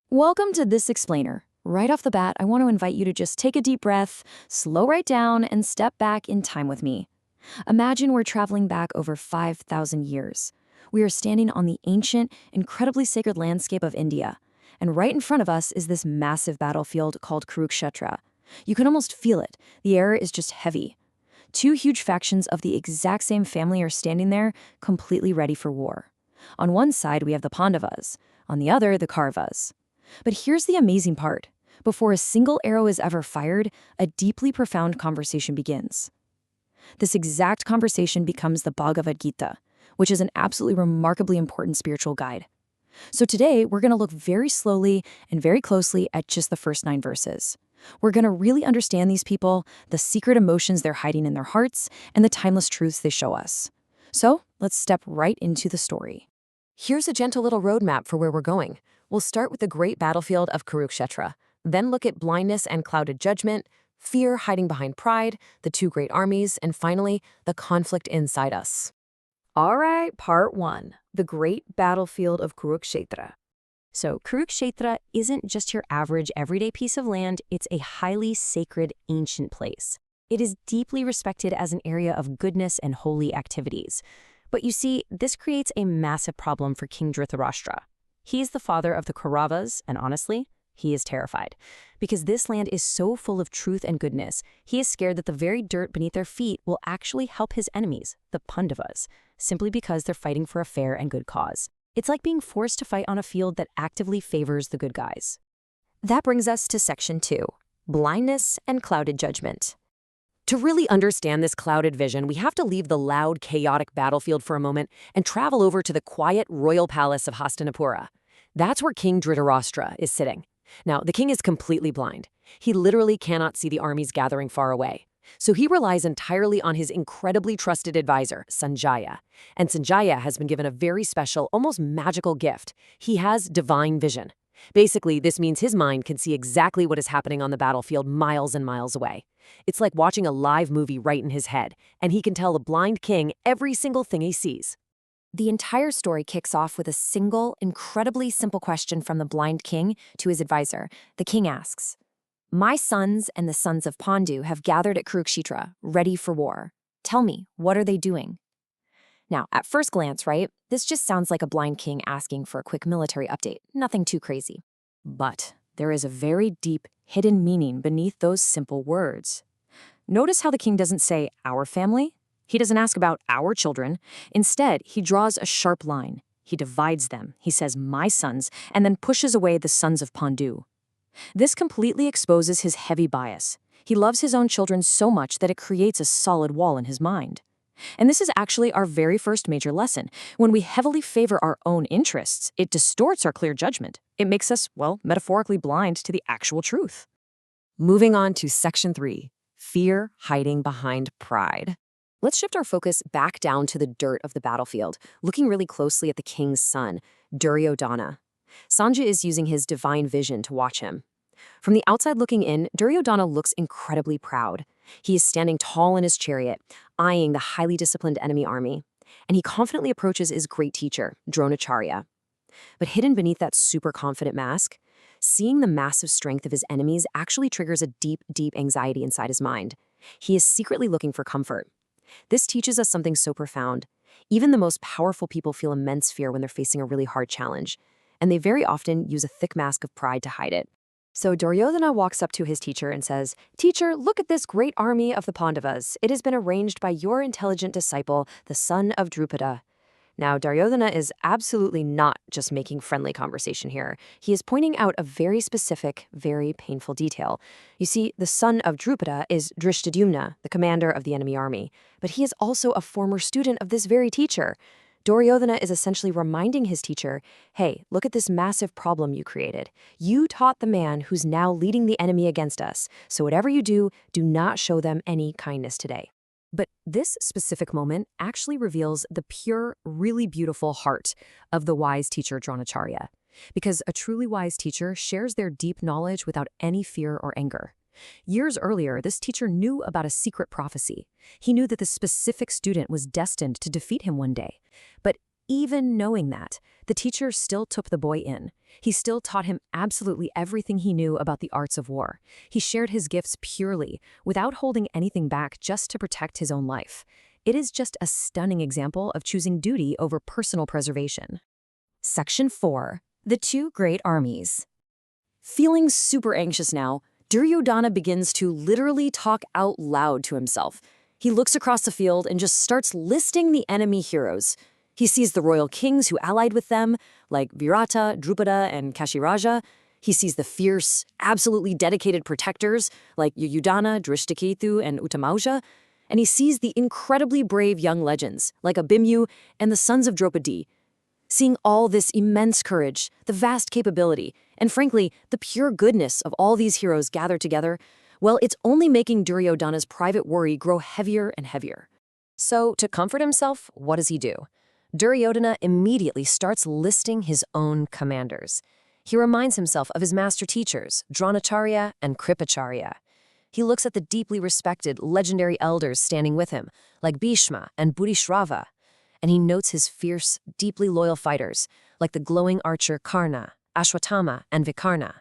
Welcome to This Explainer. Right off the bat, I want to invite you to just take a deep breath, slow right down, and step back in time with me. Imagine we're traveling back over 5,000 years. We are standing on the ancient, incredibly sacred landscape of India, and right in front of us is this massive battlefield called Kurukshetra. You can almost feel it. The air is just heavy. Two huge factions of the exact same family are standing there, completely ready for war. On one side, we have the Pandavas. On the other, the Kauravas. But here's the amazing part. Before a single arrow is ever fired, a deeply profound conversation begins. This exact conversation becomes the Bhagavad Gita, which is an absolutely remarkably important spiritual guide. So today, we're going to look very slowly and very closely at just the first 9 verses. We're going to really understand these people, the secret emotions they're hiding in their hearts, and the timeless truths they show us. So let's step right into the story. Here's a gentle little roadmap for where we're going. We'll start with the great battlefield of Kurukshetra, then look at blindness and clouded judgment, fear hiding behind pride, the 2 great armies, and finally, the conflict inside us. All right, part 1, the great battlefield of Kurukshetra. So Kurukshetra isn't just your average everyday piece of land, it's a highly sacred ancient place. It is deeply respected as an area of goodness and holy activities. But you see, this creates a massive problem for King Dhritarashtra. He is the father of the Kauravas, and honestly, he is terrified. Because this land is so full of truth and goodness, he is scared that the very dirt beneath their feet will actually help his enemies, the Pandavas, simply because they're fighting for a fair and good cause. It's like being forced to fight on a field that actively favors the good guys. That brings us to section 2, blindness and clouded judgment. To really understand this clouded vision, we have to leave the loud, chaotic battlefield for a moment and travel over to the quiet royal palace of Hastinapura. That's where King Dhritarashtra is sitting. Now, the king is completely blind. He literally cannot see the armies gathering far away. So he relies entirely on his incredibly trusted advisor, Sanjaya. And Sanjaya has been given a very special, almost magical gift. He has divine vision. Basically, this means his mind can see exactly what is happening on the battlefield miles and miles away. It's like watching a live movie right in his head, and he can tell the blind king every single thing he sees. The entire story kicks off with a single, incredibly simple question from the blind king to his advisor. The king asks, "My sons and the sons of Pandu have gathered at Kurukshetra, ready for war. Tell me, what are they doing?" Now, at first glance, right, this just sounds like a blind king asking for a quick military update. Nothing too crazy. But there is a very deep, hidden meaning beneath those simple words. Notice how the king doesn't say, "our family." He doesn't ask about our children. Instead, he draws a sharp line. He divides them. He says, "my sons," and then pushes away the sons of Pandu. This completely exposes his heavy bias. He loves his own children so much that it creates a solid wall in his mind. And this is actually our very first major lesson. When we heavily favor our own interests, it distorts our clear judgment. It makes us, well, metaphorically blind to the actual truth. Moving on to section 3, fear hiding behind pride. Let's shift our focus back down to the dirt of the battlefield, looking really closely at the king's son, Duryodhana. Sanjay is using his divine vision to watch him. From the outside looking in, Duryodhana looks incredibly proud. He is standing tall in his chariot, eyeing the highly disciplined enemy army, and he confidently approaches his great teacher, Dronacharya. But hidden beneath that super confident mask, seeing the massive strength of his enemies actually triggers a deep, deep anxiety inside his mind. He is secretly looking for comfort. This teaches us something so profound. Even the most powerful people feel immense fear when they're facing a really hard challenge, and they very often use a thick mask of pride to hide it. So Duryodhana walks up to his teacher and says, "Teacher, look at this great army of the Pandavas. It has been arranged by your intelligent disciple, the son of Drupada." Now, Duryodhana is absolutely not just making friendly conversation here. He is pointing out a very specific, very painful detail. You see, the son of Drupada is Drishtadyumna, the commander of the enemy army, but he is also a former student of this very teacher. Duryodhana is essentially reminding his teacher, "Hey, look at this massive problem you created. You taught the man who's now leading the enemy against us, so whatever you do, do not show them any kindness today." But this specific moment actually reveals the pure, really beautiful heart of the wise teacher Dronacharya. Because a truly wise teacher shares their deep knowledge without any fear or anger. Years earlier, this teacher knew about a secret prophecy. He knew that this specific student was destined to defeat him one day. But even knowing that, the teacher still took the boy in. He still taught him absolutely everything he knew about the arts of war. He shared his gifts purely, without holding anything back just to protect his own life. It is just a stunning example of choosing duty over personal preservation. Section 4. The Two Great Armies. Feeling super anxious now, Duryodhana begins to literally talk out loud to himself. He looks across the field and just starts listing the enemy heroes. He sees the royal kings who allied with them, like Virata, Drupada, and Kashiraja. He sees the fierce, absolutely dedicated protectors, like Yuyudhana, Drishtaketu, and Uttamauja. And he sees the incredibly brave young legends, like Abhimyu and the sons of Draupadi. Seeing all this immense courage, the vast capability, and frankly, the pure goodness of all these heroes gathered together, well, it's only making Duryodhana's private worry grow heavier and heavier. So, to comfort himself, what does he do? Duryodhana immediately starts listing his own commanders. He reminds himself of his master teachers, Dronacharya and Kripacharya. He looks at the deeply respected, legendary elders standing with him, like Bhishma and Bodhishrava, and he notes his fierce, deeply loyal fighters, like the glowing archer Karna, Ashwatthama, and Vikarna.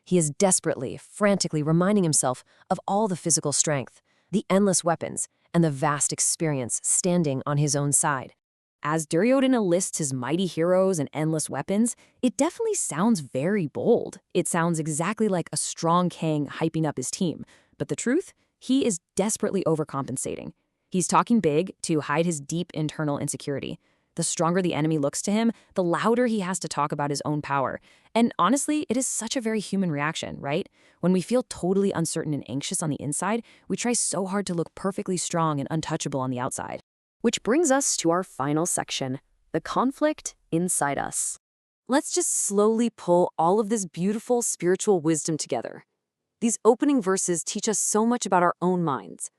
He is desperately, frantically reminding himself of all the physical strength, the endless weapons, and the vast experience standing on his own side. As Duryodhana lists his mighty heroes and endless weapons, it definitely sounds very bold. It sounds exactly like a strong king hyping up his team. But the truth? He is desperately overcompensating. He's talking big to hide his deep internal insecurity. The stronger the enemy looks to him, the louder he has to talk about his own power. And honestly, it is such a very human reaction, right? When we feel totally uncertain and anxious on the inside, we try so hard to look perfectly strong and untouchable on the outside. Which brings us to our final section, the conflict inside us. Let's just slowly pull all of this beautiful spiritual wisdom together. These opening verses teach us so much about our own minds.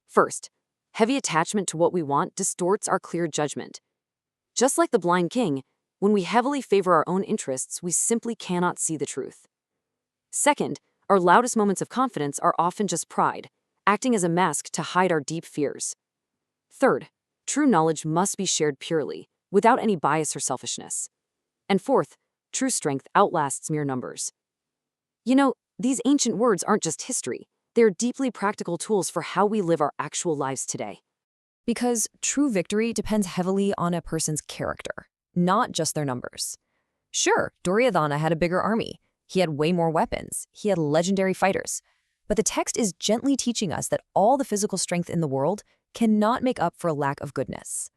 First, heavy attachment to what we want distorts our clear judgment. Just like the blind king, when we heavily favor our own interests, we simply cannot see the truth. Second, our loudest moments of confidence are often just pride, acting as a mask to hide our deep fears. Third, true knowledge must be shared purely, without any bias or selfishness. And fourth, true strength outlasts mere numbers. You know, these ancient words aren't just history. They're deeply practical tools for how we live our actual lives today. Because true victory depends heavily on a person's character, not just their numbers. Sure, Duryodhana had a bigger army. He had way more weapons. He had legendary fighters. But the text is gently teaching us that all the physical strength in the world cannot make up for a lack of goodness.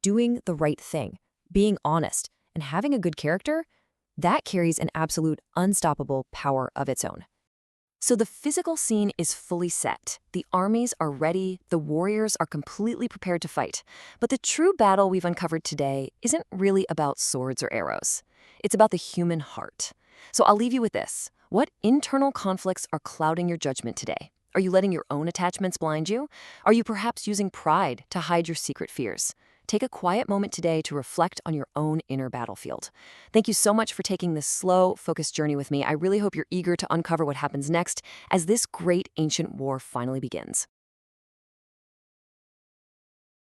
Doing the right thing, being honest, and having a good character, that carries an absolute unstoppable power of its own. So the physical scene is fully set. The armies are ready, the warriors are completely prepared to fight. But the true battle we've uncovered today isn't really about swords or arrows. It's about the human heart. So I'll leave you with this. What internal conflicts are clouding your judgment today? Are you letting your own attachments blind you? Are you perhaps using pride to hide your secret fears? Take a quiet moment today to reflect on your own inner battlefield. Thank you so much for taking this slow, focused journey with me. I really hope you're eager to uncover what happens next as this great ancient war finally begins.